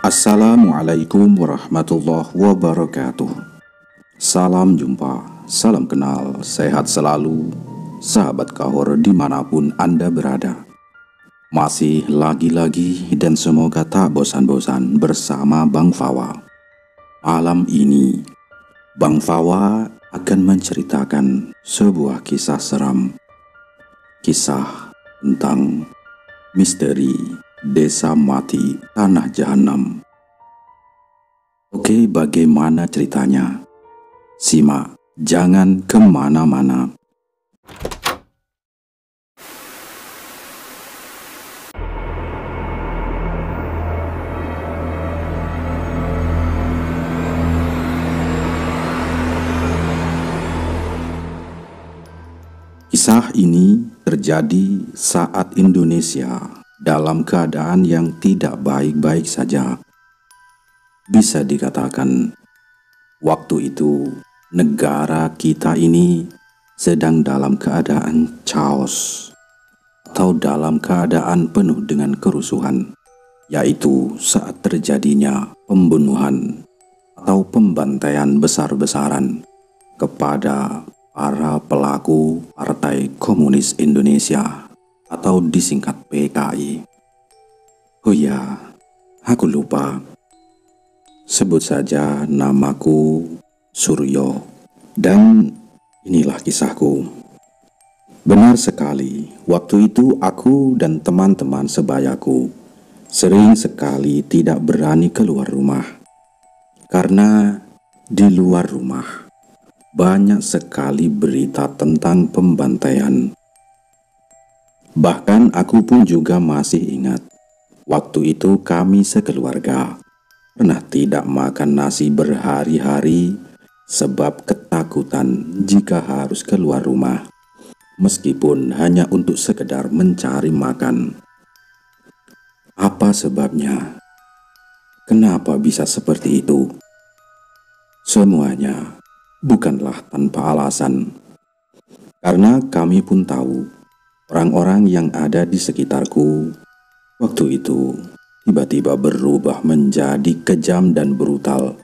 Assalamualaikum warahmatullahi wabarakatuh. Salam jumpa, salam kenal, sehat selalu, sahabat kahor dimanapun Anda berada. Masih lagi-lagi dan semoga tak bosan-bosan bersama Bang Fawa. Malam ini, Bang Fawa akan menceritakan sebuah kisah seram. Kisah tentang misteri Desa Mati Tanah Jahanam. Oke, bagaimana ceritanya? Simak, jangan kemana-mana. Kisah ini terjadi saat Indonesia dalam keadaan yang tidak baik-baik saja. Bisa dikatakan, waktu itu negara kita ini sedang dalam keadaan chaos atau dalam keadaan penuh dengan kerusuhan, yaitu saat terjadinya pembunuhan atau pembantaian besar-besaran kepada para pelaku Partai Komunis Indonesia atau disingkat PKI. Oh ya, aku lupa. Sebut saja namaku Suryo. Dan inilah kisahku. Benar sekali, waktu itu aku dan teman-teman sebayaku sering sekali tidak berani keluar rumah. Karena di luar rumah banyak sekali berita tentang pembantaian. Bahkan aku pun juga masih ingat, waktu itu kami sekeluarga pernah tidak makan nasi berhari-hari sebab ketakutan jika harus keluar rumah, meskipun hanya untuk sekedar mencari makan. Apa sebabnya? Kenapa bisa seperti itu? Semuanya bukanlah tanpa alasan, karena kami pun tahu orang-orang yang ada di sekitarku waktu itu tiba-tiba berubah menjadi kejam dan brutal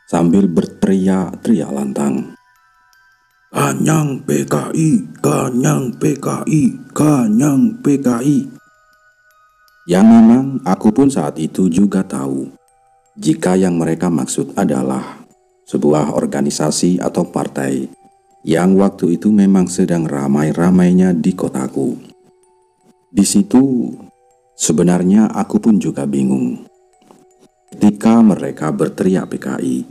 sambil berteriak-teriak lantang, "Kanyang PKI, Kanyang PKI, Kanyang PKI." Yang memang aku pun saat itu juga tahu jika yang mereka maksud adalah sebuah organisasi atau partai yang waktu itu memang sedang ramai-ramainya di kotaku. Di situ sebenarnya aku pun juga bingung. Ketika mereka berteriak PKI,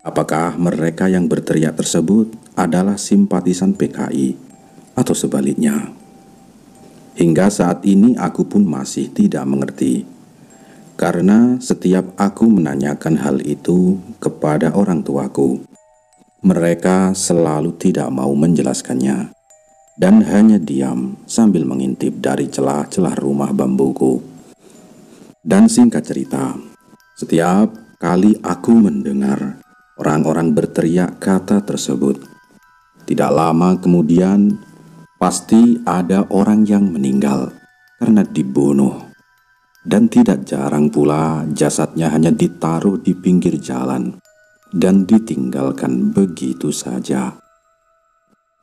apakah mereka yang berteriak tersebut adalah simpatisan PKI atau sebaliknya? Hingga saat ini aku pun masih tidak mengerti. Karena setiap aku menanyakan hal itu kepada orang tuaku, mereka selalu tidak mau menjelaskannya dan hanya diam sambil mengintip dari celah-celah rumah bambuku. Dan singkat cerita, setiap kali aku mendengar orang-orang berteriak kata tersebut, tidak lama kemudian pasti ada orang yang meninggal karena dibunuh. Dan tidak jarang pula jasadnya hanya ditaruh di pinggir jalan dan ditinggalkan begitu saja.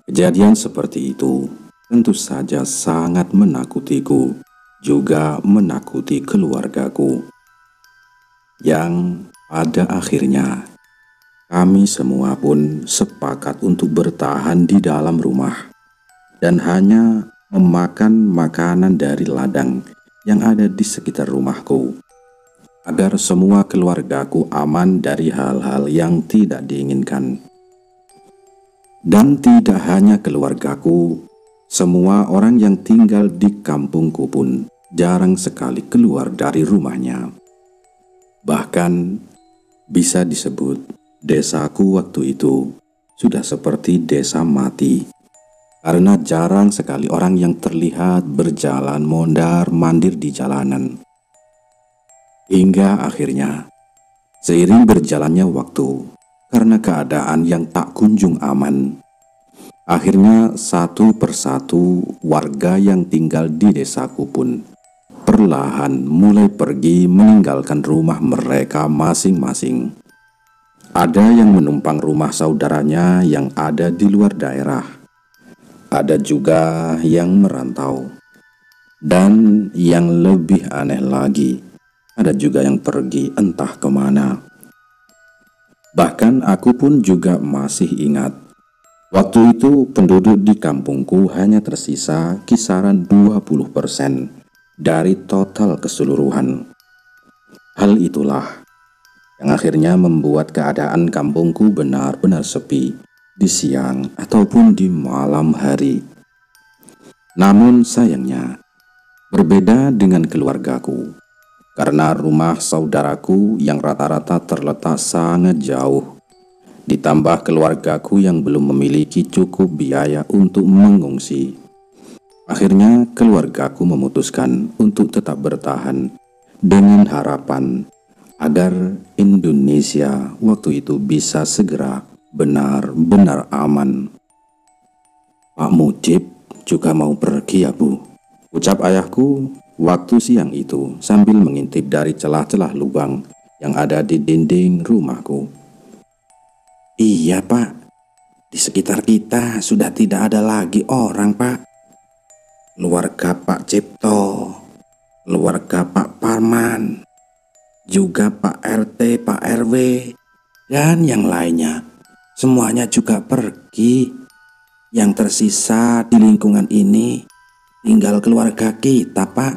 Kejadian seperti itu tentu saja sangat menakutiku, juga menakuti keluargaku. Yang pada akhirnya kami semua pun sepakat untuk bertahan di dalam rumah dan hanya memakan makanan dari ladang yang ada di sekitar rumahku, agar semua keluargaku aman dari hal-hal yang tidak diinginkan. Dan tidak hanya keluargaku, semua orang yang tinggal di kampungku pun jarang sekali keluar dari rumahnya. Bahkan bisa disebut desaku waktu itu sudah seperti desa mati, karena jarang sekali orang yang terlihat berjalan mondar-mandir di jalanan. Hingga akhirnya, seiring berjalannya waktu, karena keadaan yang tak kunjung aman, akhirnya satu persatu warga yang tinggal di desaku pun perlahan mulai pergi meninggalkan rumah mereka masing-masing. Ada yang menumpang rumah saudaranya yang ada di luar daerah. Ada juga yang merantau. Dan yang lebih aneh lagi, ada juga yang pergi entah kemana. Bahkan aku pun juga masih ingat, waktu itu penduduk di kampungku hanya tersisa kisaran 20% dari total keseluruhan. Hal itulah yang akhirnya membuat keadaan kampungku benar-benar sepi di siang ataupun di malam hari. Namun sayangnya, berbeda dengan keluargaku, karena rumah saudaraku yang rata-rata terletak sangat jauh, ditambah keluargaku yang belum memiliki cukup biaya untuk mengungsi. Akhirnya keluargaku memutuskan untuk tetap bertahan dengan harapan agar Indonesia waktu itu bisa segera benar-benar aman. "Pak Mujib juga mau pergi ya, Bu?" ucap ayahku waktu siang itu sambil mengintip dari celah-celah lubang yang ada di dinding rumahku. "Iya, Pak. Di sekitar kita sudah tidak ada lagi orang, Pak. Keluarga Pak Cipto, keluarga Pak Parman, juga Pak RT, Pak RW, dan yang lainnya. Semuanya juga pergi. Yang tersisa di lingkungan ini tinggal keluarga kita, Pak.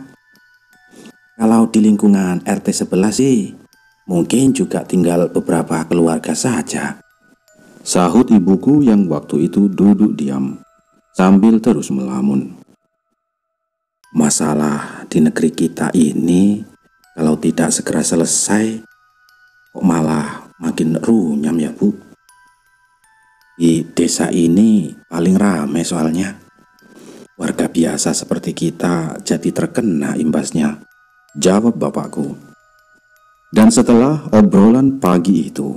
Kalau di lingkungan RT sebelah sih, mungkin juga tinggal beberapa keluarga saja," sahut ibuku yang waktu itu duduk diam sambil terus melamun. "Masalah di negeri kita ini kalau tidak segera selesai, kok malah makin runyam ya, Bu. Di desa ini paling ramai soalnya. Warga biasa seperti kita jadi terkena imbasnya," jawab bapakku. Dan setelah obrolan pagi itu,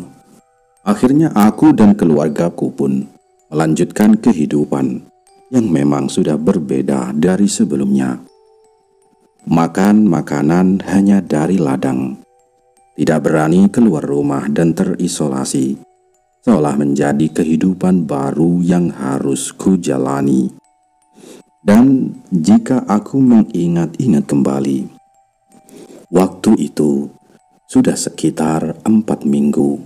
akhirnya aku dan keluargaku pun melanjutkan kehidupan yang memang sudah berbeda dari sebelumnya. Makan makanan hanya dari ladang, tidak berani keluar rumah dan terisolasi, seolah menjadi kehidupan baru yang harus kujalani. Dan jika aku mengingat-ingat kembali, waktu itu sudah sekitar 4 minggu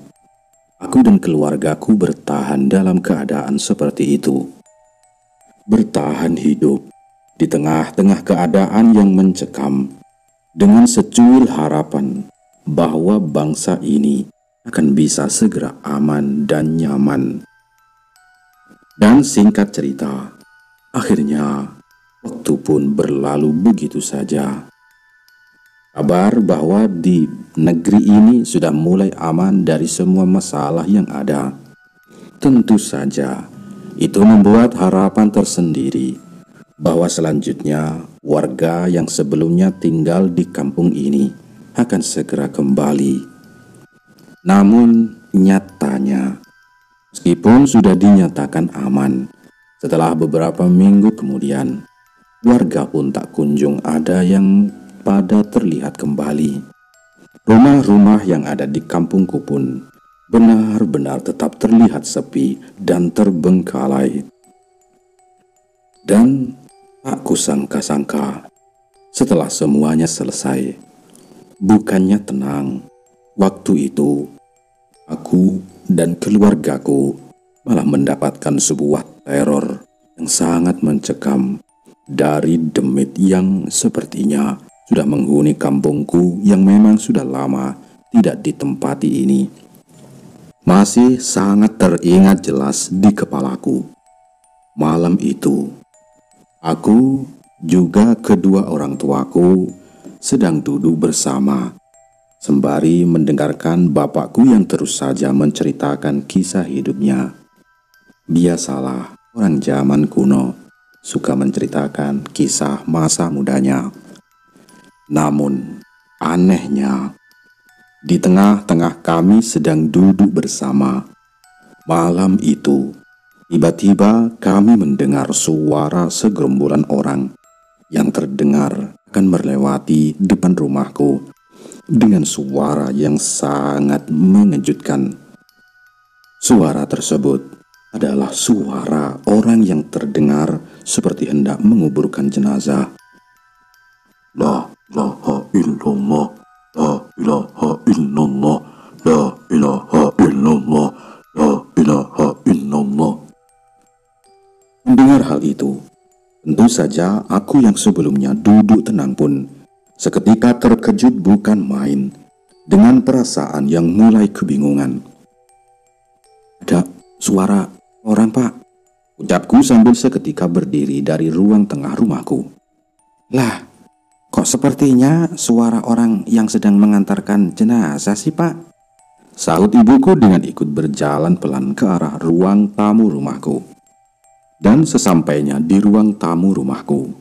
aku dan keluargaku bertahan dalam keadaan seperti itu. Bertahan hidup di tengah-tengah keadaan yang mencekam, dengan secuil harapan bahwa bangsa ini akan bisa segera aman dan nyaman. Dan singkat cerita, akhirnya waktu pun berlalu begitu saja. Kabar bahwa di negeri ini sudah mulai aman dari semua masalah yang ada. Tentu saja itu membuat harapan tersendiri bahwa selanjutnya warga yang sebelumnya tinggal di kampung ini akan segera kembali. Namun nyatanya, meskipun sudah dinyatakan aman, setelah beberapa minggu kemudian, warga pun tak kunjung ada yang pada terlihat kembali. Rumah-rumah yang ada di kampungku pun benar-benar tetap terlihat sepi dan terbengkalai. Dan tak kusangka-sangka, setelah semuanya selesai, bukannya tenang, waktu itu aku dan keluargaku malah mendapatkan sebuah teror yang sangat mencekam dari demit yang sepertinya sudah menghuni kampungku yang memang sudah lama tidak ditempati ini. Masih sangat teringat jelas di kepalaku. Malam itu, aku juga kedua orang tuaku sedang duduk bersama, sembari mendengarkan bapakku yang terus saja menceritakan kisah hidupnya. Biasalah orang zaman kuno suka menceritakan kisah masa mudanya. Namun anehnya, di tengah-tengah kami sedang duduk bersama malam itu, tiba-tiba kami mendengar suara segerombolan orang yang terdengar akan melewati depan rumahku dengan suara yang sangat mengejutkan. Suara tersebut adalah suara orang yang terdengar seperti hendak menguburkan jenazah. La ilaha illallah, la ilaha illallah, la ilaha illallah, la ilaha illallah. Mendengar hal itu, tentu saja aku yang sebelumnya duduk tenang pun seketika terkejut bukan main dengan perasaan yang mulai kebingungan. Ada suara orang, Pak, ucapku sambil seketika berdiri dari ruang tengah rumahku. Lah, kok sepertinya suara orang yang sedang mengantarkan jenazah sih, Pak? Sahut ibuku dengan ikut berjalan pelan ke arah ruang tamu rumahku. Dan sesampainya di ruang tamu rumahku,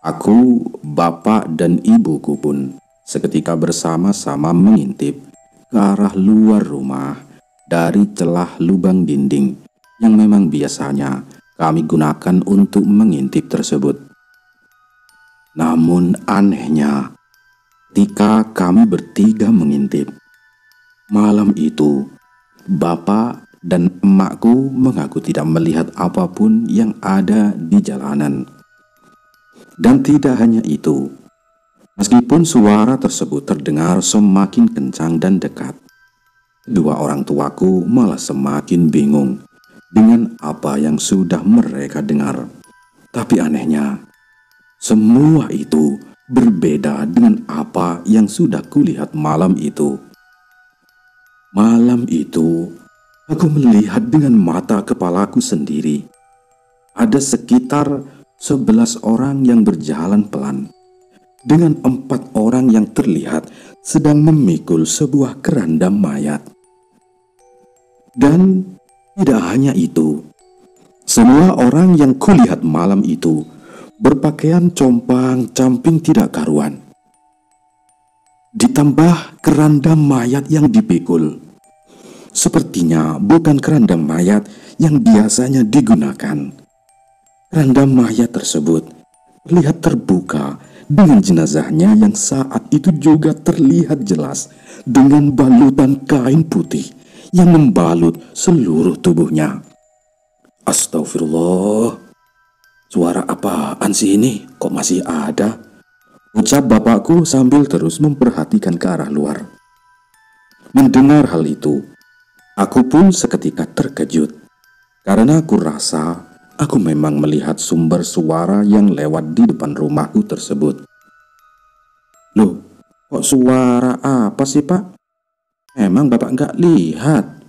aku, bapak, dan ibuku pun seketika bersama-sama mengintip ke arah luar rumah dari celah lubang dinding yang memang biasanya kami gunakan untuk mengintip tersebut. Namun anehnya, ketika kami bertiga mengintip, malam itu bapak dan emakku mengaku tidak melihat apapun yang ada di jalanan. Dan tidak hanya itu, meskipun suara tersebut terdengar semakin kencang dan dekat, kedua orang tuaku malah semakin bingung dengan apa yang sudah mereka dengar. Tapi anehnya, semua itu berbeda dengan apa yang sudah kulihat malam itu. Malam itu, aku melihat dengan mata kepalaku sendiri. Ada sekitar 11 orang yang berjalan pelan, dengan 4 orang yang terlihat sedang memikul sebuah keranda mayat. Dan tidak hanya itu, semua orang yang kulihat malam itu berpakaian compang-camping tidak karuan. Ditambah keranda mayat yang dipikul, sepertinya bukan keranda mayat yang biasanya digunakan. Keranda mayat tersebut terlihat terbuka dengan jenazahnya yang saat itu juga terlihat jelas dengan balutan kain putih yang membalut seluruh tubuhnya. Astagfirullah, suara apaan sih ini? Kok masih ada? Ucap bapakku sambil terus memperhatikan ke arah luar. Mendengar hal itu, aku pun seketika terkejut karena aku rasa aku memang melihat sumber suara yang lewat di depan rumahku tersebut. Loh, kok suara apa sih, Pak? Emang bapak nggak lihat?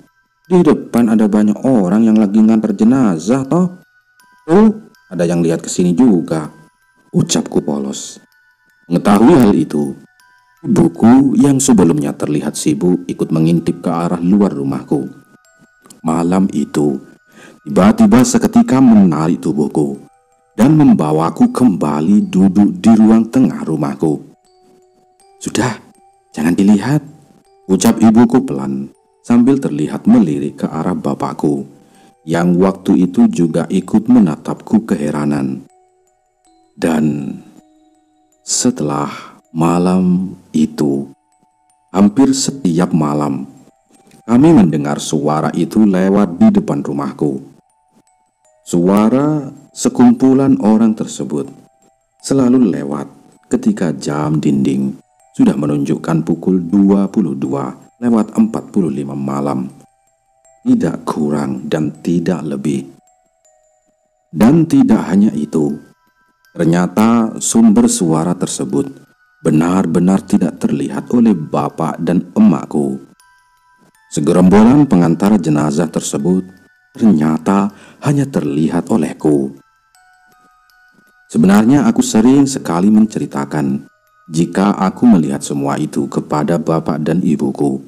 Di depan ada banyak orang yang lagi ngantar jenazah toh. Oh, ada yang lihat kesini juga, ucapku polos. Mengetahui hal itu, ibuku yang sebelumnya terlihat sibuk ikut mengintip ke arah luar rumahku. Malam itu, tiba-tiba seketika menarik tubuhku dan membawaku kembali duduk di ruang tengah rumahku. Sudah, jangan dilihat, ucap ibuku pelan sambil terlihat melirik ke arah bapakku yang waktu itu juga ikut menatapku keheranan. Dan setelah malam itu, hampir setiap malam kami mendengar suara itu lewat di depan rumahku. Suara sekumpulan orang tersebut selalu lewat ketika jam dinding sudah menunjukkan pukul 22:45 malam. Tidak kurang dan tidak lebih. Dan tidak hanya itu, ternyata sumber suara tersebut benar-benar tidak terlihat oleh bapak dan emakku. Segerombolan pengantar jenazah tersebut ternyata hanya terlihat olehku. Sebenarnya aku sering sekali menceritakan jika aku melihat semua itu kepada bapak dan ibuku.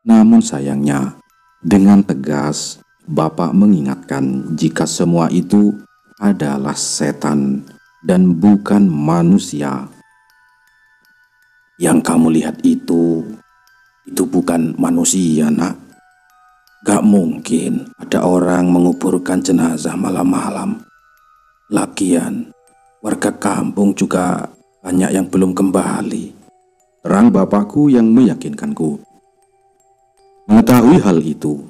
Namun sayangnya, dengan tegas bapak mengingatkan jika semua itu adalah setan dan bukan manusia. Yang kamu lihat itu bukan manusia, nak. Gak mungkin ada orang menguburkan jenazah malam-malam. Lagian, warga kampung juga banyak yang belum kembali, terang bapakku yang meyakinkanku. Mengetahui hal itu,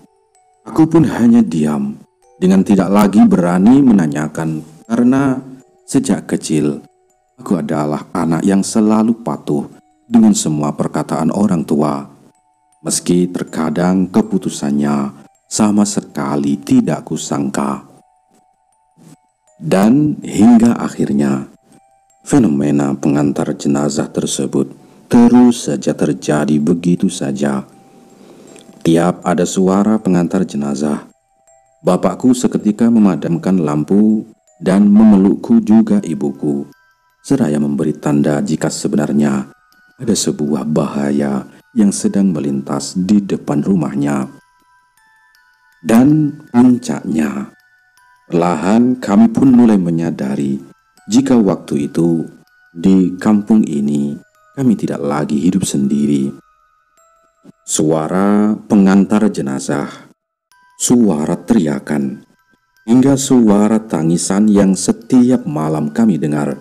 aku pun hanya diam dengan tidak lagi berani menanyakan karena sejak kecil aku adalah anak yang selalu patuh dengan semua perkataan orang tua, meski terkadang keputusannya sama sekali tidak kusangka. Dan hingga akhirnya fenomena pengantar jenazah tersebut terus saja terjadi begitu saja. Tiap ada suara pengantar jenazah, bapakku seketika memadamkan lampu dan memelukku juga ibuku, seraya memberi tanda jika sebenarnya ada sebuah bahaya yang sedang melintas di depan rumahnya. Dan puncaknya, perlahan kami pun mulai menyadari jika waktu itu di kampung ini kami tidak lagi hidup sendiri. Suara pengantar jenazah, suara teriakan, hingga suara tangisan yang setiap malam kami dengar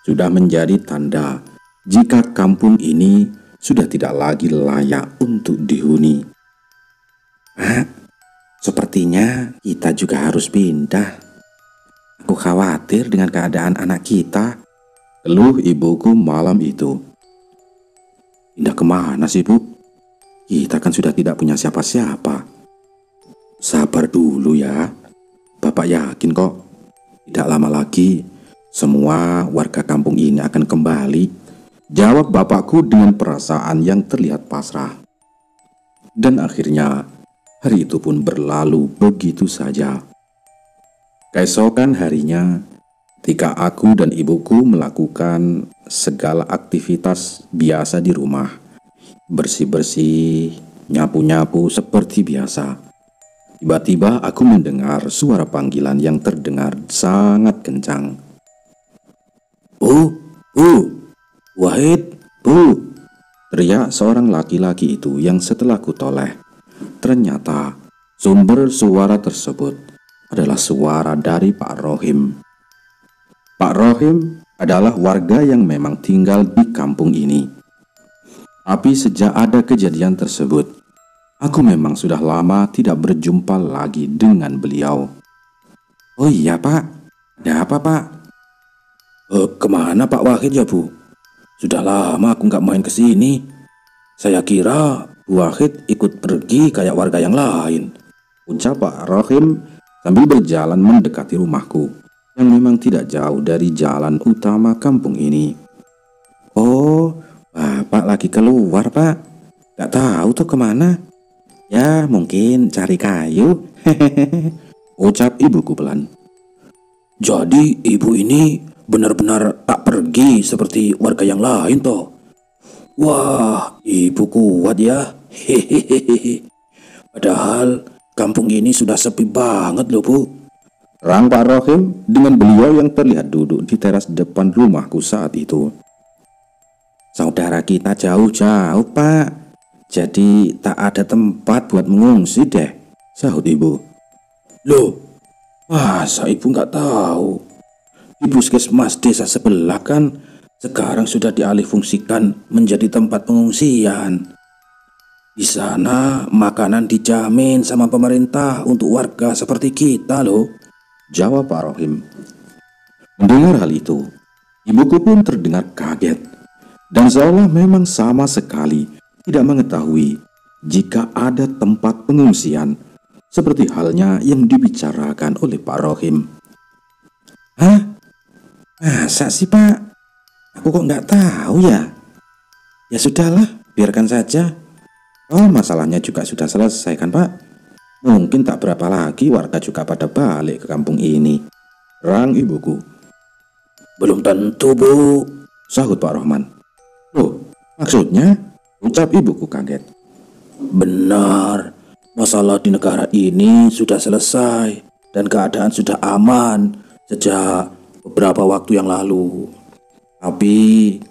sudah menjadi tanda jika kampung ini sudah tidak lagi layak untuk dihuni. Pak, sepertinya kita juga harus pindah. Aku khawatir dengan keadaan anak kita, keluh ibuku malam itu. Pindah kemana sih, Bu? Kita kan sudah tidak punya siapa-siapa. Sabar dulu ya. Bapak yakin kok, tidak lama lagi semua warga kampung ini akan kembali, jawab bapakku dengan perasaan yang terlihat pasrah. Dan akhirnya hari itu pun berlalu begitu saja. Keesokan harinya, ketika aku dan ibuku melakukan segala aktivitas biasa di rumah, bersih-bersih, nyapu-nyapu seperti biasa, tiba-tiba aku mendengar suara panggilan yang terdengar sangat kencang. Bu, Wahid, Bu, teriak seorang laki-laki itu yang setelah kutoleh, ternyata sumber suara tersebut adalah suara dari Pak Rohim. Pak Rohim adalah warga yang memang tinggal di kampung ini. Tapi sejak ada kejadian tersebut, aku memang sudah lama tidak berjumpa lagi dengan beliau. Oh iya Pak, ada apa Pak? Kemana Pak Wahid ya Bu? Sudah lama aku nggak main ke sini. Saya kira Bu Wahid ikut pergi kayak warga yang lain, ucap Pak Rohim sambil berjalan mendekati rumahku yang memang tidak jauh dari jalan utama kampung ini. Oh, Bapak lagi keluar Pak. Gak tahu tuh kemana. Ya mungkin cari kayu, ucap ibuku pelan. Jadi ibu ini benar-benar tak pergi seperti warga yang lain toh. Wah, ibu kuat ya. Hehehe. Padahal kampung ini sudah sepi banget loh Bu, terang Pak Rohim dengan beliau yang terlihat duduk di teras depan rumahku saat itu. Saudara kita jauh-jauh Pak, jadi tak ada tempat buat mengungsi deh, sahut ibu. Loh, masa ibu nggak tahu? Di puskesmas desa sebelah kan sekarang sudah dialihfungsikan menjadi tempat pengungsian. Di sana makanan dijamin sama pemerintah untuk warga seperti kita loh, jawab Pak Rohim. Mendengar hal itu, ibuku pun terdengar kaget dan seolah memang sama sekali tidak mengetahui jika ada tempat pengungsian seperti halnya yang dibicarakan oleh Pak Rohim. Hah? Masa sih Pak? Aku kok nggak tahu ya? Ya sudahlah, biarkan saja. Oh, masalahnya juga sudah selesai kan Pak? Mungkin tak berapa lagi warga juga pada balik ke kampung ini, terang ibuku. Belum tentu Bu, sahut Pak Rohman. Loh, maksudnya? Ucap ibuku kaget. Benar, masalah di negara ini sudah selesai dan keadaan sudah aman sejak beberapa waktu yang lalu. Tapi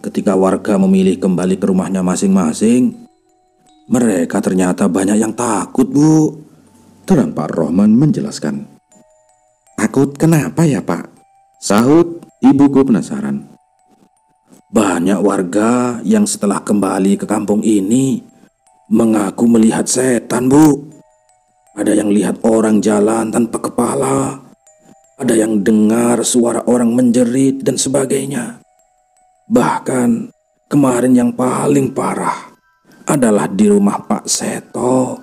ketika warga memilih kembali ke rumahnya masing-masing, mereka ternyata banyak yang takut Bu, terang Pak Rohman menjelaskan. Takut kenapa ya Pak? Sahut ibuku penasaran. Banyak warga yang setelah kembali ke kampung ini mengaku melihat setan, Bu. Ada yang lihat orang jalan tanpa kepala, ada yang dengar suara orang menjerit dan sebagainya. Bahkan kemarin yang paling parah adalah di rumah Pak Seto.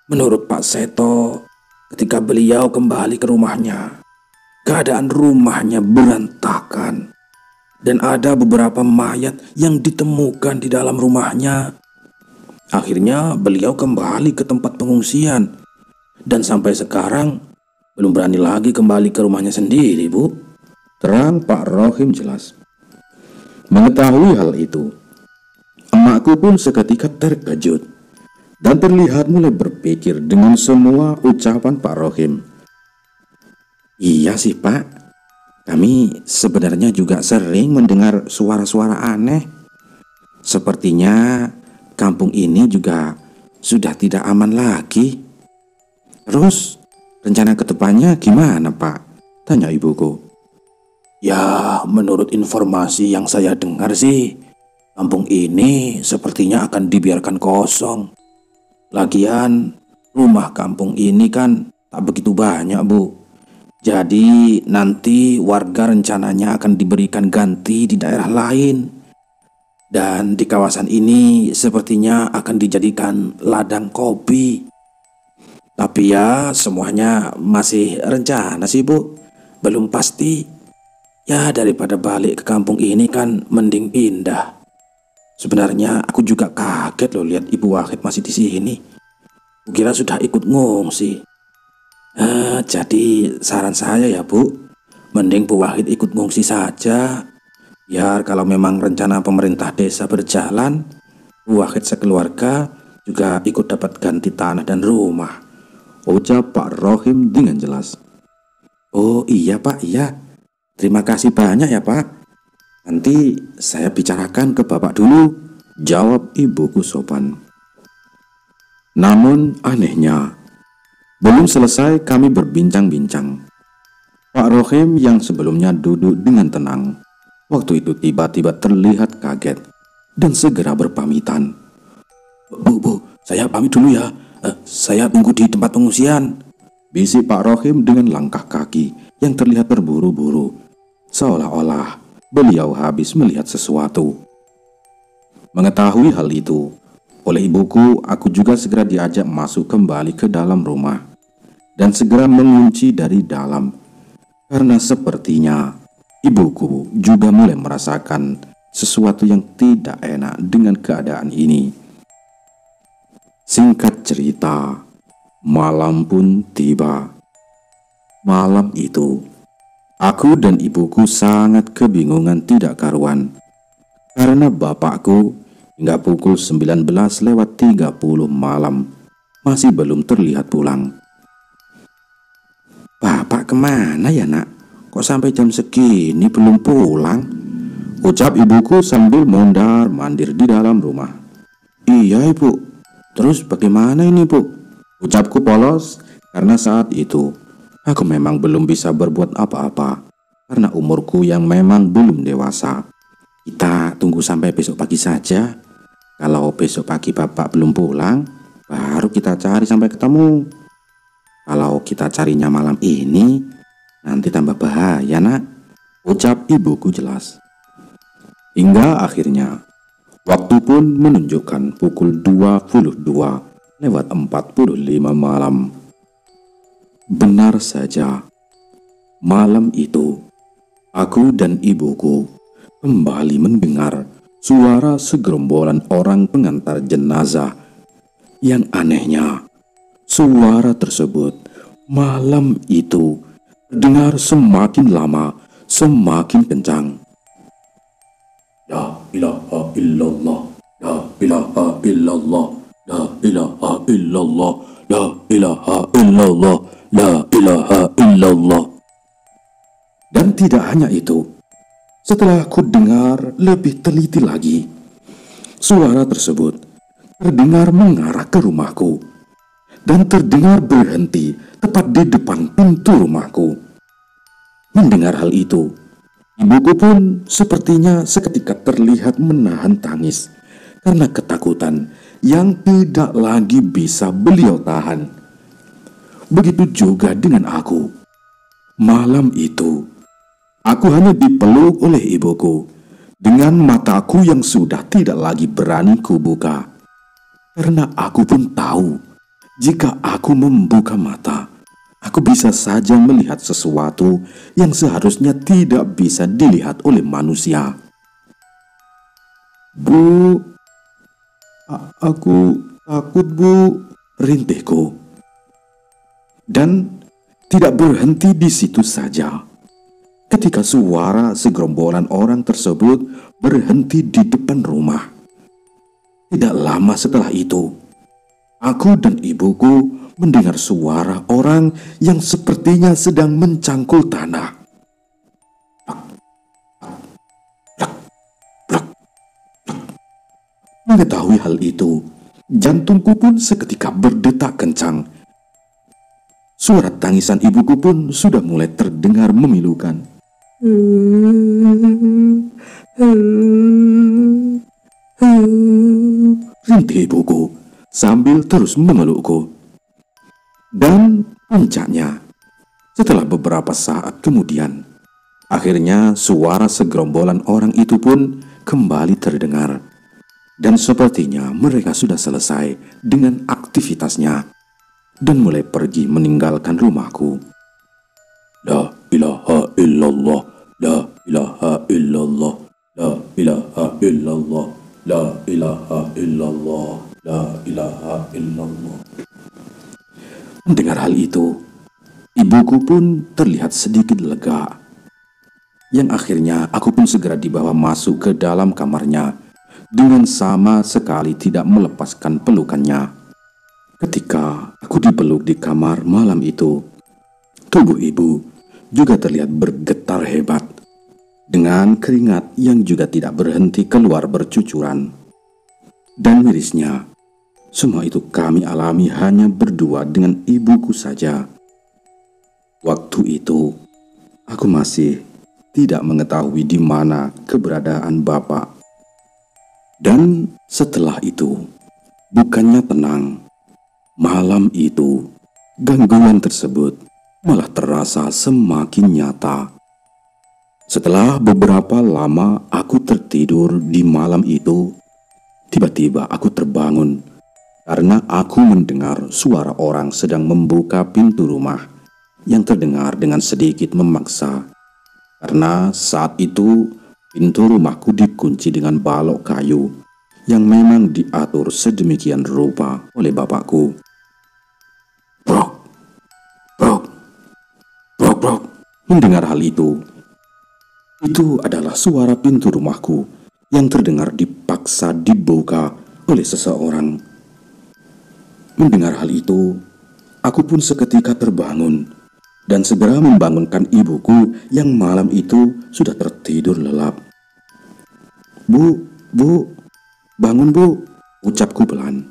Menurut Pak Seto, ketika beliau kembali ke rumahnya, keadaan rumahnya berantakan dan ada beberapa mayat yang ditemukan di dalam rumahnya. Akhirnya beliau kembali ke tempat pengungsian dan sampai sekarang belum berani lagi kembali ke rumahnya sendiri, Bu. Terang Pak Rohim jelas. Mengetahui hal itu, emakku pun seketika terkejut dan terlihat mulai berpikir dengan semua ucapan Pak Rohim. Iya sih, Pak, kami sebenarnya juga sering mendengar suara-suara aneh. Sepertinya kampung ini juga sudah tidak aman lagi. Terus rencana ke depannya gimana, Pak? Tanya ibuku. Ya, menurut informasi yang saya dengar sih, kampung ini sepertinya akan dibiarkan kosong. Lagian rumah kampung ini kan tak begitu banyak, Bu. Jadi nanti warga rencananya akan diberikan ganti di daerah lain. Dan di kawasan ini sepertinya akan dijadikan ladang kopi. Tapi ya semuanya masih rencana sih, Bu. Belum pasti. Ya daripada balik ke kampung ini kan mending pindah. Sebenarnya aku juga kaget loh lihat Ibu Wahid masih di sini. Kukira sudah ikut ngungsi. Jadi saran saya ya, Bu, mending Bu Wahid ikut ngungsi saja. Biar kalau memang rencana pemerintah desa berjalan, Bu Wahid sekeluarga juga ikut dapat ganti tanah dan rumah. Ucap Pak Rohim dengan jelas. Oh iya, Pak, iya. Terima kasih banyak ya, Pak. Nanti saya bicarakan ke Bapak dulu, jawab ibuku sopan. Namun anehnya, belum selesai kami berbincang-bincang, Pak Rohim yang sebelumnya duduk dengan tenang, waktu itu tiba-tiba terlihat kaget dan segera berpamitan. Bu, saya pamit dulu ya. Saya tunggu di tempat pengungsian, bisik Pak Rohim dengan langkah kaki yang terlihat terburu-buru, seolah-olah beliau habis melihat sesuatu. Mengetahui hal itu, oleh ibuku, aku juga segera diajak masuk kembali ke dalam rumah dan segera mengunci dari dalam, karena sepertinya ibuku juga mulai merasakan sesuatu yang tidak enak dengan keadaan ini. Singkat cerita, malam pun tiba. Malam itu, aku dan ibuku sangat kebingungan tidak karuan, karena bapakku hingga pukul 19:30 malam masih belum terlihat pulang. Bapak kemana ya, Nak? Kok sampai jam segini belum pulang? Ucap ibuku sambil mondar-mandir di dalam rumah. Iya, Ibu. Terus bagaimana ini, Bu? Ucapku polos karena saat itu aku memang belum bisa berbuat apa-apa karena umurku yang memang belum dewasa. Kita tunggu sampai besok pagi saja. Kalau besok pagi Bapak belum pulang, baru kita cari sampai ketemu. Kalau kita carinya malam ini, nanti tambah bahaya, Nak. Ucap ibuku jelas. Hingga akhirnya waktu pun menunjukkan pukul 22:45 malam. Benar saja, malam itu aku dan ibuku kembali mendengar suara segerombolan orang pengantar jenazah. Yang anehnya, suara tersebut malam itu terdengar semakin lama semakin kencang. La ilaha illallah, la ilaha illallah, la ilaha illallah, la ilaha illallah, la ilaha illallah. Dan tidak hanya itu, setelah aku dengar lebih teliti lagi, suara tersebut terdengar mengarah ke rumahku dan terdengar berhenti tepat di depan pintu rumahku. Mendengar hal itu, Ibuku pun sepertinya seketika terlihat menahan tangis karena ketakutan yang tidak lagi bisa beliau tahan. Begitu juga dengan aku. Malam itu, aku hanya dipeluk oleh ibuku dengan mataku yang sudah tidak lagi berani kubuka. Karena aku pun tahu, jika aku membuka mata, aku bisa saja melihat sesuatu yang seharusnya tidak bisa dilihat oleh manusia. "Bu, aku takut, Bu," rintihku. Dan tidak berhenti di situ saja. Ketika suara segerombolan orang tersebut berhenti di depan rumah. Tidak lama setelah itu, aku dan ibuku mendengar suara orang yang sepertinya sedang mencangkul tanah. Mengetahui hal itu, jantungku pun seketika berdetak kencang. Suara tangisan ibuku pun sudah mulai terdengar memilukan. Rintih ibuku sambil terus memelukku. Dan puncaknya, setelah beberapa saat kemudian, akhirnya suara segerombolan orang itu pun kembali terdengar. Dan sepertinya mereka sudah selesai dengan aktivitasnya dan mulai pergi meninggalkan rumahku. La ilaha illallah, la ilaha illallah, la ilaha illallah, la ilaha illallah, la ilaha illallah. Mendengar hal itu, ibuku pun terlihat sedikit lega. Yang akhirnya aku pun segera dibawa masuk ke dalam kamarnya dengan sama sekali tidak melepaskan pelukannya. Ketika aku dipeluk di kamar malam itu, tubuh ibu juga terlihat bergetar hebat, dengan keringat yang juga tidak berhenti keluar bercucuran. Dan mirisnya, semua itu kami alami hanya berdua dengan ibuku saja. Waktu itu, aku masih tidak mengetahui di mana keberadaan Bapak. Dan setelah itu, bukannya tenang, malam itu gangguan tersebut malah terasa semakin nyata. Setelah beberapa lama aku tertidur di malam itu, tiba-tiba aku terbangun karena aku mendengar suara orang sedang membuka pintu rumah yang terdengar dengan sedikit memaksa. Karena saat itu pintu rumahku dikunci dengan balok kayu yang memang diatur sedemikian rupa oleh bapakku. Brok, brok, brok, brok. Mendengar hal itu adalah suara pintu rumahku yang terdengar dipaksa dibuka oleh seseorang. Mendengar hal itu, aku pun seketika terbangun dan segera membangunkan ibuku yang malam itu sudah tertidur lelap. Bu, bangun Bu," ucapku pelan.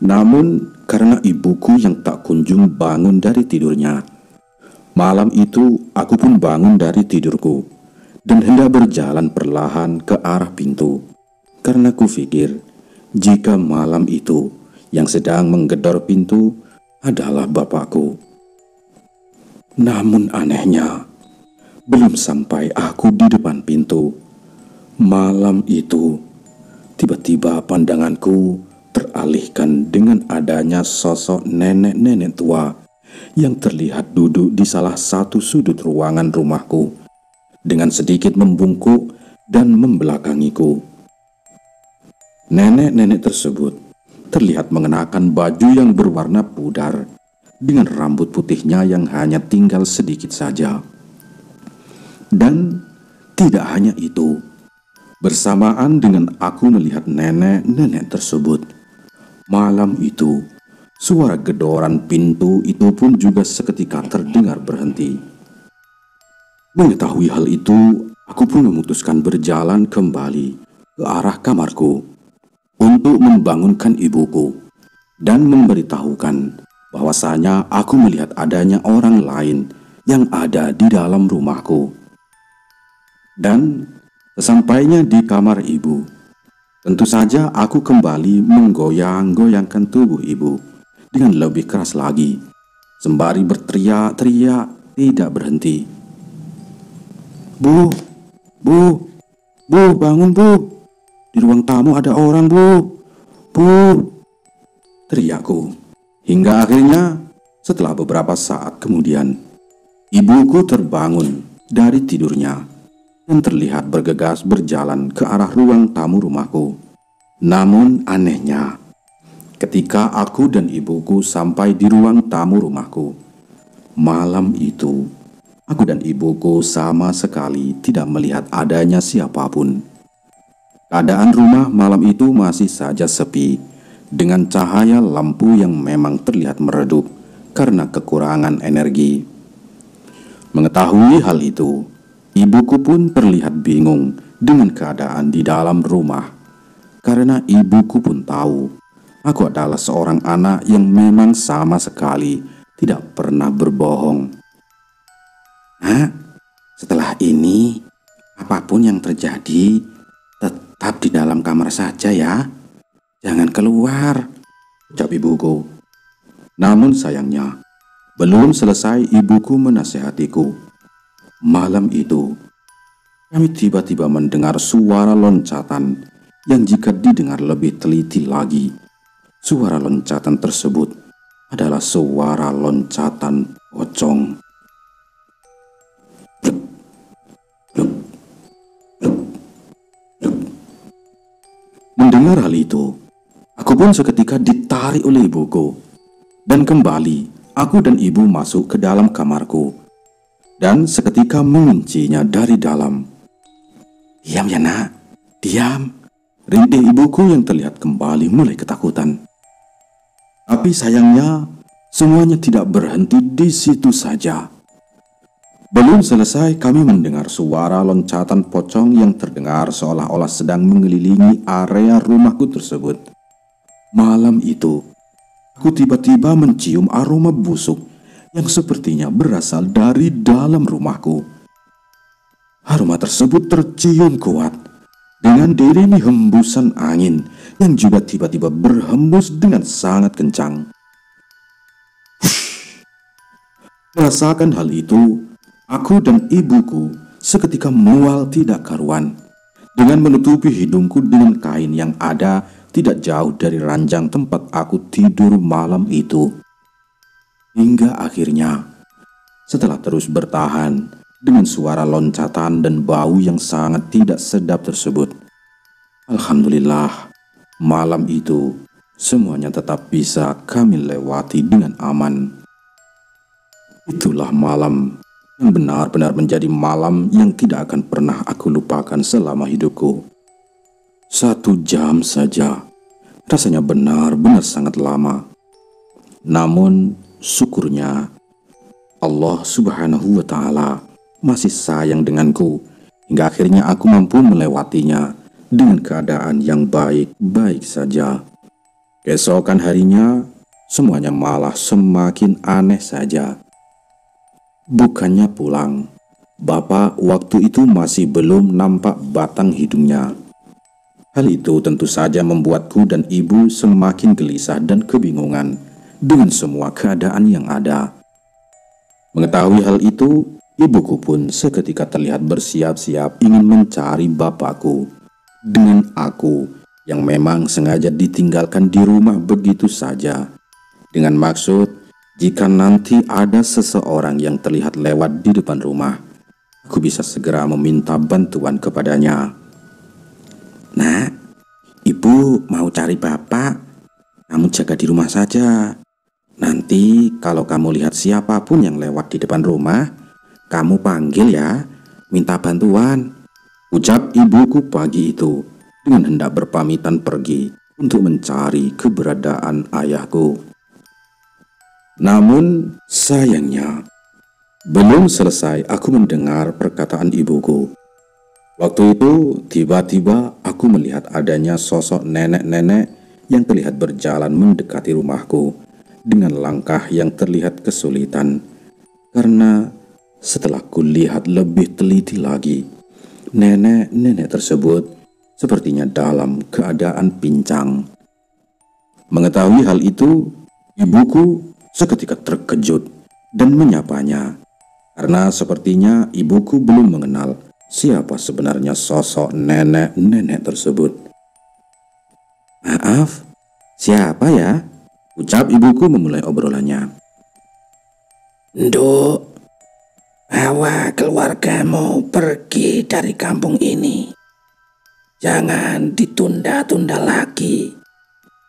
Namun karena ibuku yang tak kunjung bangun dari tidurnya, malam itu aku pun bangun dari tidurku dan hendak berjalan perlahan ke arah pintu. Karena kupikir jika malam itu yang sedang menggedor pintu adalah bapakku. Namun anehnya, belum sampai aku di depan pintu, malam itu tiba-tiba pandanganku teralihkan dengan adanya sosok nenek-nenek tua yang terlihat duduk di salah satu sudut ruangan rumahku dengan sedikit membungkuk dan membelakangiku. Nenek-nenek tersebut terlihat mengenakan baju yang berwarna pudar dengan rambut putihnya yang hanya tinggal sedikit saja. Dan tidak hanya itu, bersamaan dengan aku melihat nenek-nenek tersebut, malam itu suara gedoran pintu itu pun juga seketika terdengar berhenti. Mengetahui hal itu, aku pun memutuskan berjalan kembali ke arah kamarku untuk membangunkan ibuku dan memberitahukan bahwasanya aku melihat adanya orang lain yang ada di dalam rumahku. Dan sesampainya di kamar ibu, tentu saja aku kembali menggoyang-goyangkan tubuh ibu dengan lebih keras lagi, sembari berteriak-teriak tidak berhenti. Bu, bu, bu, bangun bu. Di ruang tamu ada orang bu, bu, teriakku. Hingga akhirnya setelah beberapa saat kemudian, ibuku terbangun dari tidurnya dan terlihat bergegas berjalan ke arah ruang tamu rumahku. Namun anehnya, ketika aku dan ibuku sampai di ruang tamu rumahku, malam itu aku dan ibuku sama sekali tidak melihat adanya siapapun. Keadaan rumah malam itu masih saja sepi, dengan cahaya lampu yang memang terlihat meredup karena kekurangan energi. Mengetahui hal itu, ibuku pun terlihat bingung dengan keadaan di dalam rumah, karena ibuku pun tahu aku adalah seorang anak yang memang sama sekali tidak pernah berbohong. Nah, setelah ini, apapun yang terjadi, tetap di dalam kamar saja ya. Jangan keluar, ucap ibuku. Namun sayangnya, belum selesai ibuku menasehatiku. Malam itu, kami tiba-tiba mendengar suara loncatan yang jika didengar lebih teliti lagi, suara loncatan tersebut adalah suara loncatan pocong. Mendengar hal itu, aku pun seketika ditarik oleh ibuku. Dan kembali, aku dan ibu masuk ke dalam kamarku. Dan seketika menguncinya dari dalam. Diam ya nak, diam. Rintih ibuku yang terlihat kembali mulai ketakutan. Tapi sayangnya, semuanya tidak berhenti di situ saja. Belum selesai kami mendengar suara loncatan pocong yang terdengar seolah-olah sedang mengelilingi area rumahku tersebut. Malam itu, aku tiba-tiba mencium aroma busuk yang sepertinya berasal dari dalam rumahku. Aroma tersebut tercium kuat dengan diiringi hembusan angin yang juga tiba-tiba berhembus dengan sangat kencang. Merasakan hal itu, aku dan ibuku seketika mual tidak karuan dengan menutupi hidungku dengan kain yang ada tidak jauh dari ranjang tempat aku tidur malam itu. Hingga akhirnya, setelah terus bertahan dengan suara loncatan dan bau yang sangat tidak sedap tersebut, alhamdulillah, malam itu semuanya tetap bisa kami lewati dengan aman. Itulah malam yang benar-benar menjadi malam yang tidak akan pernah aku lupakan selama hidupku. 1 jam saja, rasanya benar-benar sangat lama. Namun syukurnya Allah Subhanahu wa Ta'ala masih sayang denganku hingga akhirnya aku mampu melewatinya dengan keadaan yang baik-baik saja. Keesokan harinya semuanya malah semakin aneh saja. Bukannya pulang, Bapak waktu itu masih belum nampak batang hidungnya. Hal itu tentu saja membuatku dan ibu semakin gelisah dan kebingungan dengan semua keadaan yang ada. Mengetahui hal itu, ibuku pun seketika terlihat bersiap-siap ingin mencari bapakku. Dengan aku yang memang sengaja ditinggalkan di rumah begitu saja, dengan maksud jika nanti ada seseorang yang terlihat lewat di depan rumah, aku bisa segera meminta bantuan kepadanya. Nak, ibu mau cari bapak, kamu jaga di rumah saja. Nanti kalau kamu lihat siapapun yang lewat di depan rumah, kamu panggil ya, minta bantuan, ucap ibuku pagi itu dengan hendak berpamitan pergi untuk mencari keberadaan ayahku. Namun sayangnya, belum selesai aku mendengar perkataan ibuku. Waktu itu tiba-tiba aku melihat adanya sosok nenek-nenek yang terlihat berjalan mendekati rumahku dengan langkah yang terlihat kesulitan. Karena setelah kulihat lebih teliti lagi, Nenek-nenek tersebut sepertinya dalam keadaan pincang. Mengetahui hal itu, ibuku seketika terkejut dan menyapanya, karena sepertinya ibuku belum mengenal siapa sebenarnya sosok nenek-nenek tersebut. "Maaf, siapa ya?" ucap ibuku memulai obrolannya. "Nduk, bawa keluargamu pergi dari kampung ini. Jangan ditunda-tunda lagi.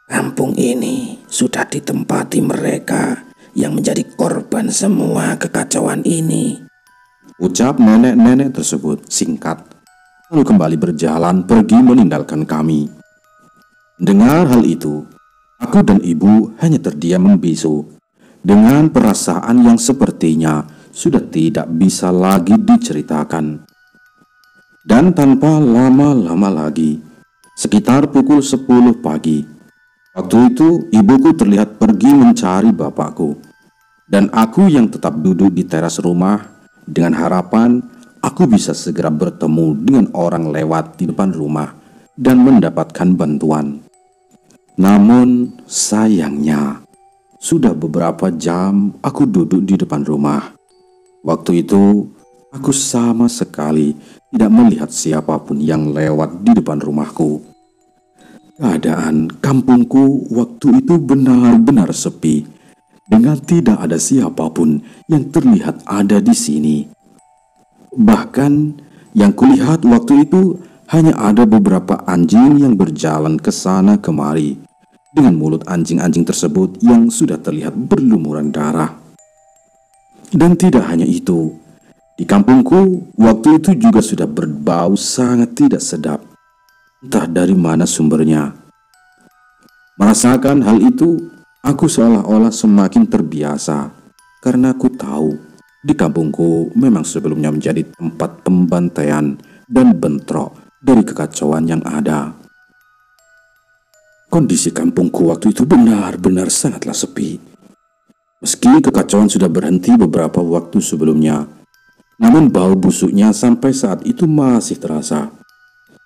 Kampung ini sudah ditempati mereka yang menjadi korban semua kekacauan ini," ucap nenek-nenek tersebut singkat, lalu kembali berjalan pergi meninggalkan kami. Dengar hal itu, aku dan ibu hanya terdiam membisu dengan perasaan yang sepertinya sudah tidak bisa lagi diceritakan. Dan tanpa lama-lama lagi, sekitar pukul 10 pagi, waktu itu ibuku terlihat pergi mencari bapakku, dan aku yang tetap duduk di teras rumah dengan harapan aku bisa segera bertemu dengan orang lewat di depan rumah dan mendapatkan bantuan. Namun sayangnya, sudah beberapa jam aku duduk di depan rumah. Waktu itu, aku sama sekali tidak melihat siapapun yang lewat di depan rumahku. Keadaan kampungku waktu itu benar-benar sepi, dengan tidak ada siapapun yang terlihat ada di sini. Bahkan yang kulihat waktu itu hanya ada beberapa anjing yang berjalan ke sana kemari, dengan mulut anjing-anjing tersebut yang sudah terlihat berlumuran darah. Dan tidak hanya itu, di kampungku waktu itu juga sudah berbau sangat tidak sedap. Entah dari mana sumbernya. Merasakan hal itu, aku seolah-olah semakin terbiasa, karena aku tahu di kampungku memang sebelumnya menjadi tempat pembantaian dan bentrok dari kekacauan yang ada. Kondisi kampungku waktu itu benar-benar sangatlah sepi. Meski kekacauan sudah berhenti beberapa waktu sebelumnya, namun bau busuknya sampai saat itu masih terasa.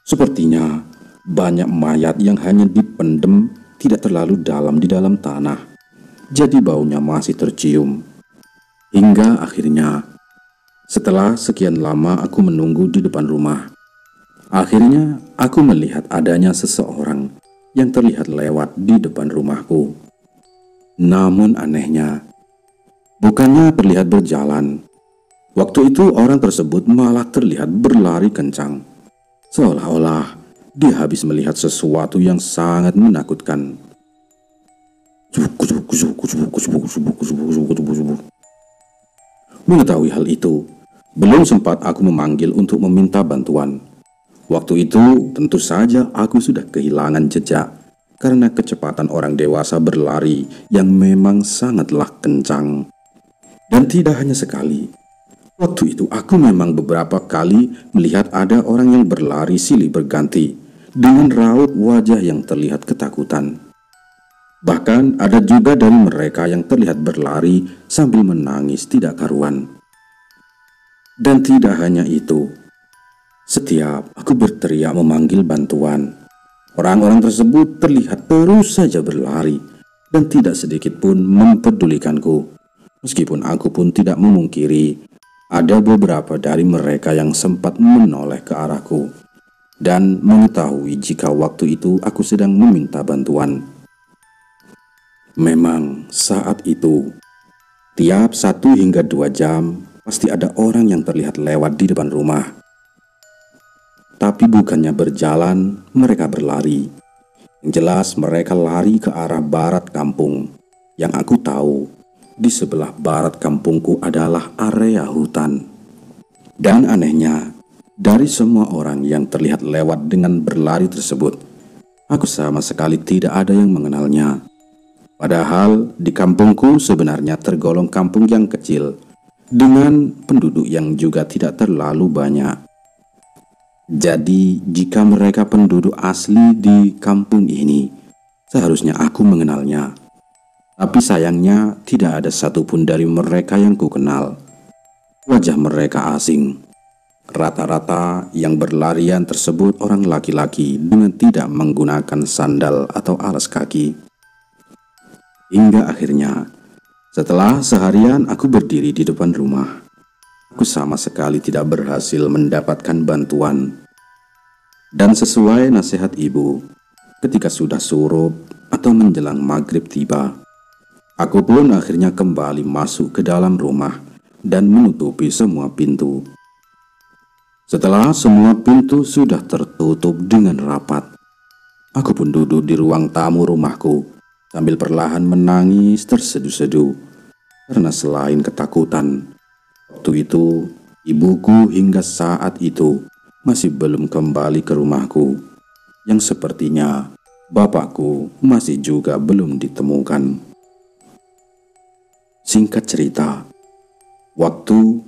Sepertinya banyak mayat yang hanya dipendem tidak terlalu dalam di dalam tanah, jadi baunya masih tercium. Hingga akhirnya, setelah sekian lama aku menunggu di depan rumah, akhirnya aku melihat adanya seseorang yang terlihat lewat di depan rumahku. Namun anehnya, bukannya terlihat berjalan. Waktu itu orang tersebut malah terlihat berlari kencang, seolah-olah dia habis melihat sesuatu yang sangat menakutkan. Mengetahui hal itu, belum sempat aku memanggil untuk meminta bantuan. Waktu itu tentu saja aku sudah kehilangan jejak karena kecepatan orang dewasa berlari yang memang sangatlah kencang. Dan tidak hanya sekali, waktu itu aku memang beberapa kali melihat ada orang yang berlari silih berganti dengan raut wajah yang terlihat ketakutan. Bahkan ada juga dari mereka yang terlihat berlari sambil menangis tidak karuan. Dan tidak hanya itu, setiap aku berteriak memanggil bantuan, orang-orang tersebut terlihat terus saja berlari dan tidak sedikit pun mempedulikanku. Meskipun aku pun tidak memungkiri ada beberapa dari mereka yang sempat menoleh ke arahku dan mengetahui jika waktu itu aku sedang meminta bantuan. Memang saat itu, tiap 1 hingga 2 jam pasti ada orang yang terlihat lewat di depan rumah. Tapi bukannya berjalan, mereka berlari. Yang jelas mereka lari ke arah barat kampung. Yang aku tahu, di sebelah barat kampungku adalah area hutan. Dan anehnya, dari semua orang yang terlihat lewat dengan berlari tersebut, aku sama sekali tidak ada yang mengenalnya. Padahal di kampungku sebenarnya tergolong kampung yang kecil, dengan penduduk yang juga tidak terlalu banyak. Jadi jika mereka penduduk asli di kampung ini, seharusnya aku mengenalnya. Tapi sayangnya tidak ada satupun dari mereka yang kukenal. Wajah mereka asing. Rata-rata yang berlarian tersebut orang laki-laki dengan tidak menggunakan sandal atau alas kaki. Hingga akhirnya, setelah seharian aku berdiri di depan rumah, aku sama sekali tidak berhasil mendapatkan bantuan. Dan sesuai nasihat ibu, ketika sudah surup atau menjelang maghrib tiba, aku pun akhirnya kembali masuk ke dalam rumah dan menutupi semua pintu. Setelah semua pintu sudah tertutup dengan rapat, aku pun duduk di ruang tamu rumahku sambil perlahan menangis terseduh-seduh. Karena selain ketakutan, waktu itu ibuku hingga saat itu masih belum kembali ke rumahku, yang sepertinya bapakku masih juga belum ditemukan. Singkat cerita, waktu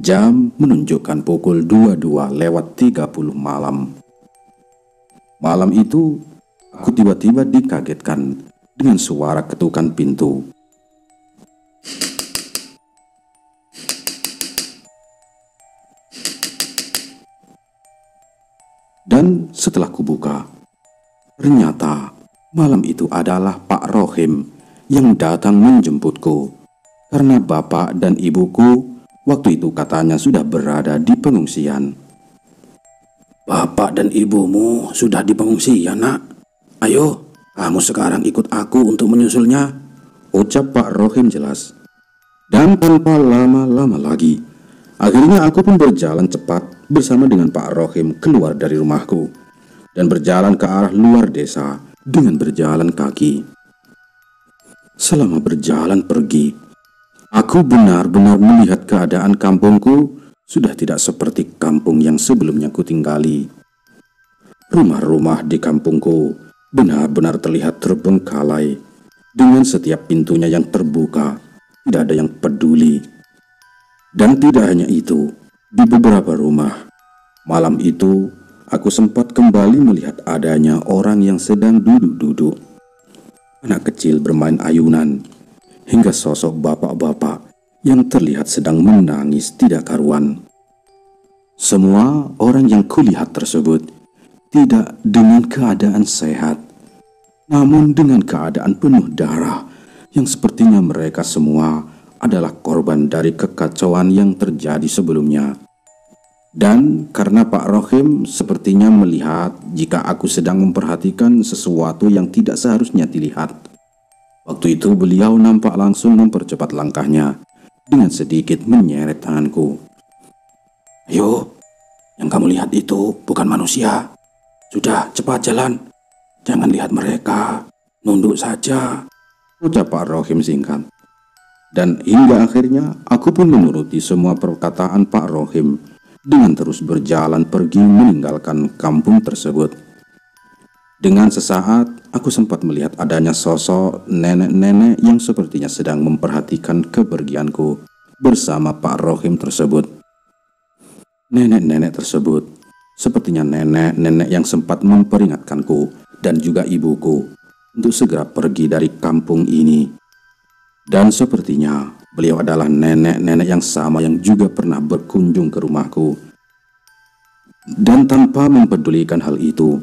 jam menunjukkan pukul 22:30 malam. Malam itu, aku tiba-tiba dikagetkan dengan suara ketukan pintu. Dan setelah kubuka, ternyata malam itu adalah Pak Rohim yang datang menjemputku, karena bapak dan ibuku waktu itu katanya sudah berada di pengungsian. Bapak dan ibumu sudah di pengungsian, nak. Ayo, kamu sekarang ikut aku untuk menyusulnya, ucap Pak Rohim jelas. Dan tanpa lama-lama lagi, akhirnya aku pun berjalan cepat bersama dengan Pak Rohim keluar dari rumahku dan berjalan ke arah luar desa dengan berjalan kaki. Selama berjalan pergi, aku benar-benar melihat keadaan kampungku sudah tidak seperti kampung yang sebelumnya kutinggali. Rumah-rumah di kampungku benar-benar terlihat terbengkalai, dengan setiap pintunya yang terbuka, tidak ada yang peduli. Dan tidak hanya itu, di beberapa rumah, malam itu aku sempat kembali melihat adanya orang yang sedang duduk-duduk, anak kecil bermain ayunan, hingga sosok bapak-bapak yang terlihat sedang menangis tidak karuan. Semua orang yang kulihat tersebut tidak dengan keadaan sehat, namun dengan keadaan penuh darah, yang sepertinya mereka semua adalah korban dari kekacauan yang terjadi sebelumnya. Dan karena Pak Rohim sepertinya melihat jika aku sedang memperhatikan sesuatu yang tidak seharusnya dilihat, waktu itu beliau nampak langsung mempercepat langkahnya dengan sedikit menyeret tanganku. Ayo, yang kamu lihat itu bukan manusia. Sudah, cepat jalan. Jangan lihat mereka, nunduk saja, ucap Pak Rohim singkat. Dan hingga akhirnya aku pun menuruti semua perkataan Pak Rohim dengan terus berjalan pergi meninggalkan kampung tersebut. Dengan sesaat, aku sempat melihat adanya sosok nenek-nenek yang sepertinya sedang memperhatikan kepergianku bersama Pak Rohim tersebut. Nenek-nenek tersebut sepertinya nenek-nenek yang sempat memperingatkanku dan juga ibuku untuk segera pergi dari kampung ini. Dan sepertinya beliau adalah nenek-nenek yang sama yang juga pernah berkunjung ke rumahku. Dan tanpa mempedulikan hal itu,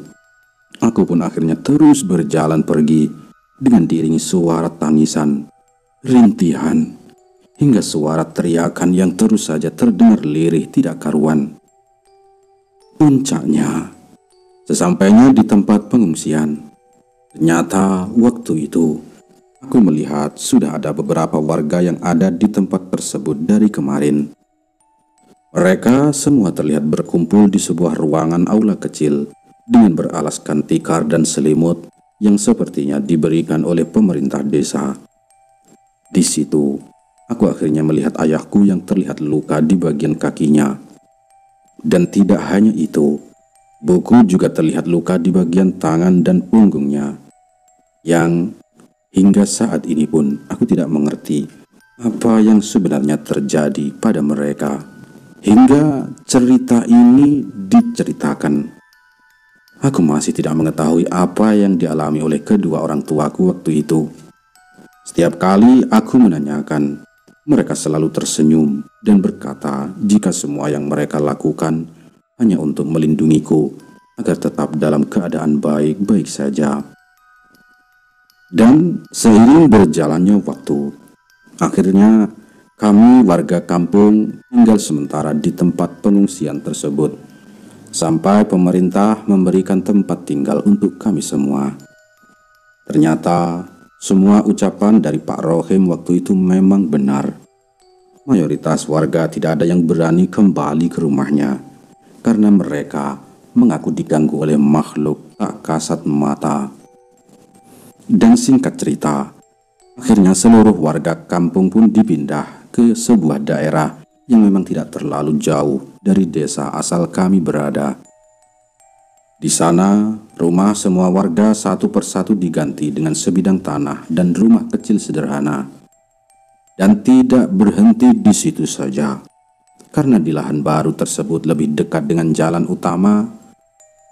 aku pun akhirnya terus berjalan pergi dengan diiringi suara tangisan, rintihan, hingga suara teriakan yang terus saja terdengar lirih tidak karuan. Puncaknya, sesampainya di tempat pengungsian, ternyata waktu itu aku melihat sudah ada beberapa warga yang ada di tempat tersebut dari kemarin. Mereka semua terlihat berkumpul di sebuah ruangan aula kecil dengan beralaskan tikar dan selimut yang sepertinya diberikan oleh pemerintah desa. Di situ, aku akhirnya melihat ayahku yang terlihat luka di bagian kakinya. Dan tidak hanya itu, buku juga terlihat luka di bagian tangan dan punggungnya, yang hingga saat ini pun aku tidak mengerti apa yang sebenarnya terjadi pada mereka hingga cerita ini diceritakan. Aku masih tidak mengetahui apa yang dialami oleh kedua orang tuaku waktu itu. Setiap kali aku menanyakan, Mereka selalu tersenyum dan berkata jika semua yang mereka lakukan hanya untuk melindungiku agar tetap dalam keadaan baik-baik saja. Dan seiring berjalannya waktu, akhirnya kami warga kampung tinggal sementara di tempat pengungsian tersebut sampai pemerintah memberikan tempat tinggal untuk kami semua. Ternyata semua ucapan dari Pak Rohim waktu itu memang benar. Mayoritas warga tidak ada yang berani kembali ke rumahnya karena mereka mengaku diganggu oleh makhluk tak kasat mata. Dan singkat cerita, akhirnya seluruh warga kampung pun dipindah ke sebuah daerah yang memang tidak terlalu jauh dari desa asal kami berada. Di sana, rumah semua warga satu persatu diganti dengan sebidang tanah dan rumah kecil sederhana. Dan tidak berhenti di situ saja, karena di lahan baru tersebut lebih dekat dengan jalan utama.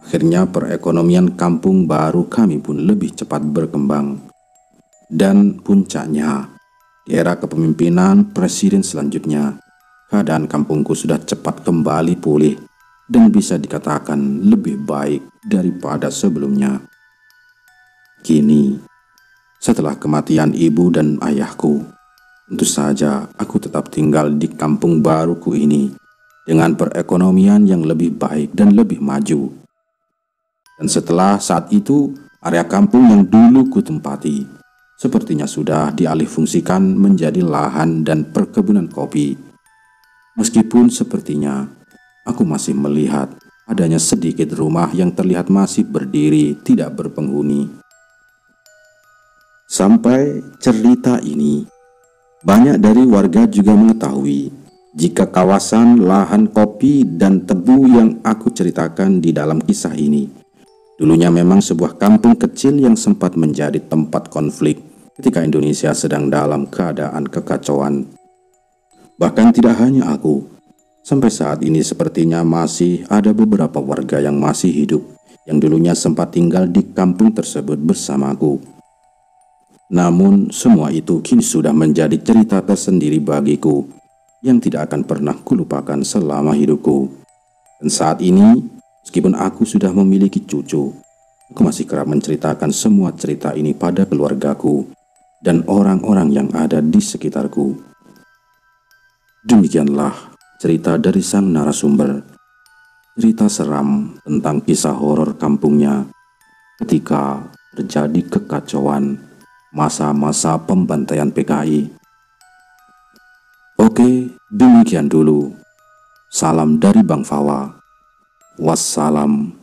Akhirnya perekonomian kampung baru kami pun lebih cepat berkembang. Dan puncaknya, di era kepemimpinan presiden selanjutnya, keadaan kampungku sudah cepat kembali pulih dan bisa dikatakan lebih baik daripada sebelumnya. Kini, setelah kematian ibu dan ayahku, tentu saja aku tetap tinggal di kampung baruku ini dengan perekonomian yang lebih baik dan lebih maju. Dan setelah saat itu, area kampung yang dulu kutempati sepertinya sudah dialihfungsikan menjadi lahan dan perkebunan kopi. Meskipun sepertinya aku masih melihat adanya sedikit rumah yang terlihat masih berdiri tidak berpenghuni. Sampai cerita ini, banyak dari warga juga mengetahui jika kawasan lahan kopi dan tebu yang aku ceritakan di dalam kisah ini dulunya memang sebuah kampung kecil yang sempat menjadi tempat konflik ketika Indonesia sedang dalam keadaan kekacauan. Bahkan tidak hanya aku, sampai saat ini sepertinya masih ada beberapa warga yang masih hidup yang dulunya sempat tinggal di kampung tersebut bersamaku. Namun semua itu kini sudah menjadi cerita tersendiri bagiku yang tidak akan pernah kulupakan selama hidupku. Dan saat ini, meskipun aku sudah memiliki cucu, aku masih kerap menceritakan semua cerita ini pada keluargaku dan orang-orang yang ada di sekitarku. Demikianlah cerita dari sang narasumber. Cerita seram tentang kisah horor kampungnya ketika terjadi kekacauan masa-masa pembantaian PKI. Oke, demikian dulu. Salam dari Bang Fawa. Wassalam.